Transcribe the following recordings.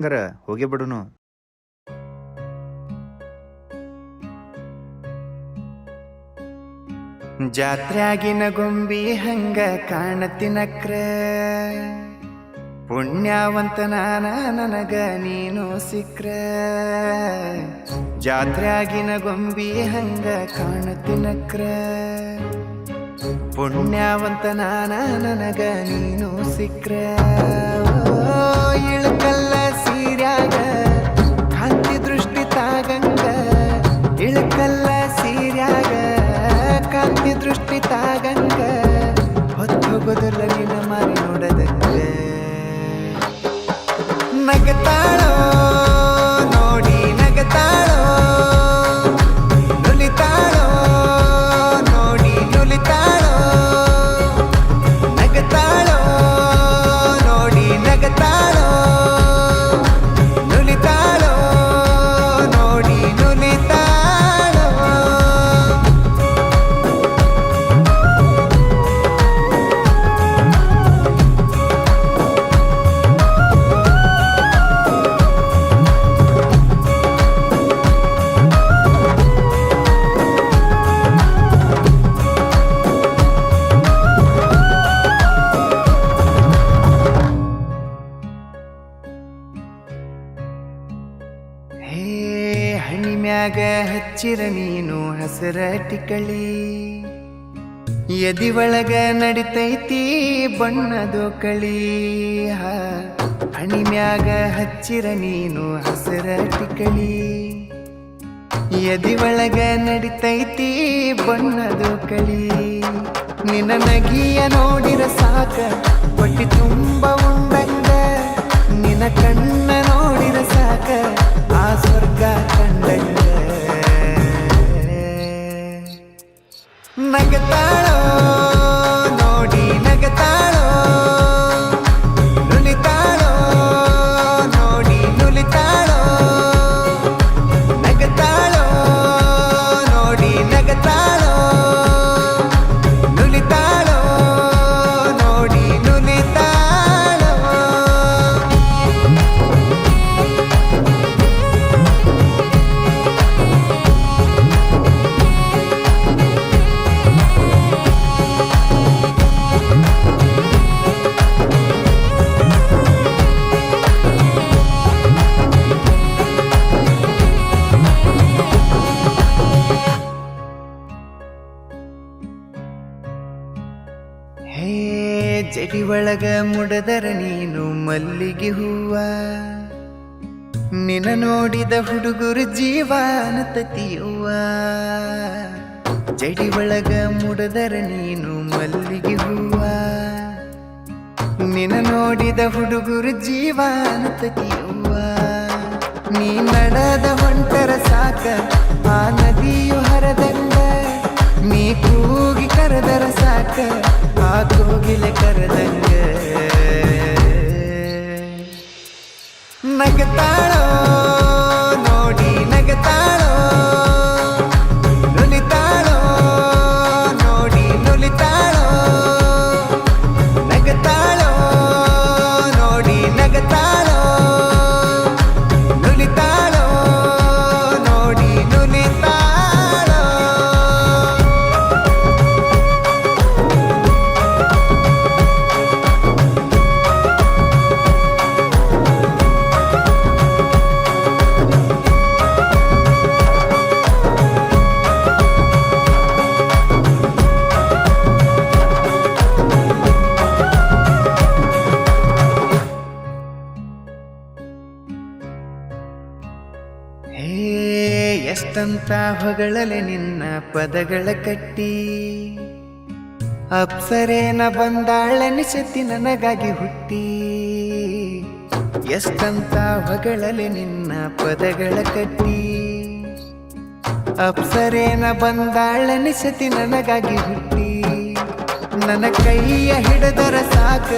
ಹಂಗಾರ ಹೋಗೇ ಬಿಡುನು. ಜಾತ್ರ್ಯಾಗಿನ ಗೊಂಬಿ ಹಂಗ ಕಾಣತಿನಕ್ರ, ಪುಣ್ಯವಂತನ ನನಗ ನೀನು ಸಿಕ್ರ. ಜಾತ್ರ್ಯಾಗಿನ ಗೊಂಬಿ ಹಂಗ ಕಾಣತಿನಕ್ರ, ಪುಣ್ಯವಂತನ ನನಗ ನೀನು ಸಿಕ್ರ. ಇಳಕಲ್ಲ ಸೀರ್ಯಾಗ ಕಾಂತಿ ದೃಷ್ಟಿ ತಾಗಂಗ, ಇಳಕಲ್ಲ ಸೀರ್ಯಾಗ ಕಾಂತಿ ದೃಷ್ಟಿ ತಾಗಂಗ, ಹೊತ್ತು ಬದಲಿನ ಮಾರಿ ನೋಡದಂಗ. ನಗತಾಳೋ ನೋಡಿ ನಗತಾಳೋ, ನುಲಿತಾಳೋ ನೋಡಿ ನುಲಿತಾಳೋ, ನಗತಾಳೋ ನೋಡಿ ನಗತಾಳೋ, ನುಲಿತಾಳೋ ನೋಡಿ ನುಲಿತಾಳೋ. ಹೇ ಹಣಿಮ್ಯಾಗ ಹಚ್ಚಿರ ನೀನು ಹಸರ ಟಿಕಳಿ, ಎದಿ ಒಳಗ ನಡಿತೈತಿ ಬಣ್ಣದು ಕಳಿ. ಹಣಿಮ್ಯಾಗ ಹಚ್ಚಿರ ನೀನು ಹಸರ ಟಿಕಳಿ, ಎದಿ ಒಳಗ ನಡಿತೈತಿ ಬಣ್ಣದು ಕಳಿ. ನಿನ್ನ ನಗಿಯ ನೋಡಿರ ಸಾಕ ಹೊಟ್ಟಿ ತುಂಬ ಉಂಡಂಗ, ನಿನ್ನ ಕಣ್ಣ ನೋಡಿರ ಸಾಕ ಆ ಸ್ವರ್ಗ ಕಂಡಂಗ. ನಗತಾಳೋ ನೋಡಿ ನಗತಾಳೋ, ನುಲಿತಾಳೋ ನೋಡಿ ನುಲಿತಾಳೋ, ನಗತಾಳೋ ನೋಡಿ ನಗತಾಳೋ, ನುಲಿತಾಳೋ ನೋಡಿ ನುಲಿತಾಳೋ. ಹೇ ಜಡಿ ಒಳಗ ಮುಡದರ ನೀನು ಮಲ್ಲಿಗೆ ಹೂವ, ನಿನ್ನ ನೋಡಿದ ಹುಡುಗರು ಜೀವನ ತತಿಯುವ. ಜಡಿ ಒಳಗ ಮುಡದರ ನೀನು ಮಲ್ಲಿಗೆ ಹೂವ, ನಿನ್ನ ನೋಡಿದ ಹುಡುಗರು ಜೀವನ ತತಿಯುವ. ನೀ ನಡೆದ ಹೊಂಟರ ಸಾಕ ಆ ನದಿಯು ಹರದಂಗ, ನೀ ಕೂಗಿ ಕರೆದರ ಸಾಕ ಆ ಕೋಗಿಲೆ ಕರೆದಂಗ. ನಗತಾಳೋ ನೋಡಿ ನಗತಾಳೋ, ನುಲಿತಾಳೋ ನೋಡಿ ನುಲಿತಾಳೋ, ನಗತಾಳೋ ನೋಡಿ ನಗತಾಳೋ, ನುಲಿತಾಳೋ ನೋಡಿ ನುಲಿತಾಳೋ. ಹೇ ಎಷ್ಟಂತ ಹೊಗಳಲೆ ನಿನ್ನ ಪದಗಳ ಕಟ್ಟಿ, ಅಪ್ಸರೇನ ಬಂದಾಳನಿಸತಿ ನನಗಾಗಿ ಹುಟ್ಟಿ. ಎಷ್ಟಂತ ಹೊಗಳಲೆ ನಿನ್ನ ಪದಗಳ ಕಟ್ಟಿ, ಅಪ್ಸರೇನ ಬಂದಾಳನಿಸತಿ ನನಗಾಗಿ ಹುಟ್ಟಿ. ನನ್ನ ಕೈಯ ಹಿಡಿದರ ಸಾಕ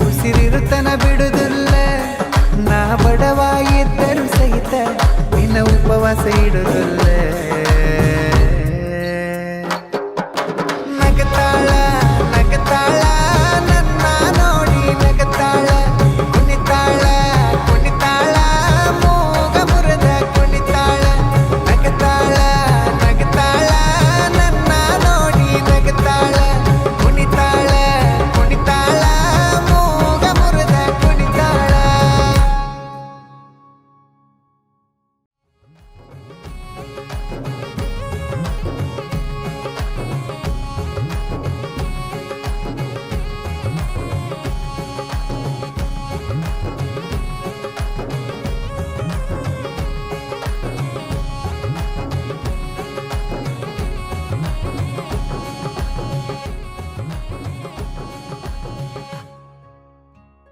ಉಸಿರಿರುತನ ಬಿಡುದಿಲ್ಲ, ನಾ ಬಡವ ಇದ್ದರೂ ಸಹಿತ ನಿನ್ನ ಉಪವಾಸ ಇಡುದಿಲ್ಲ.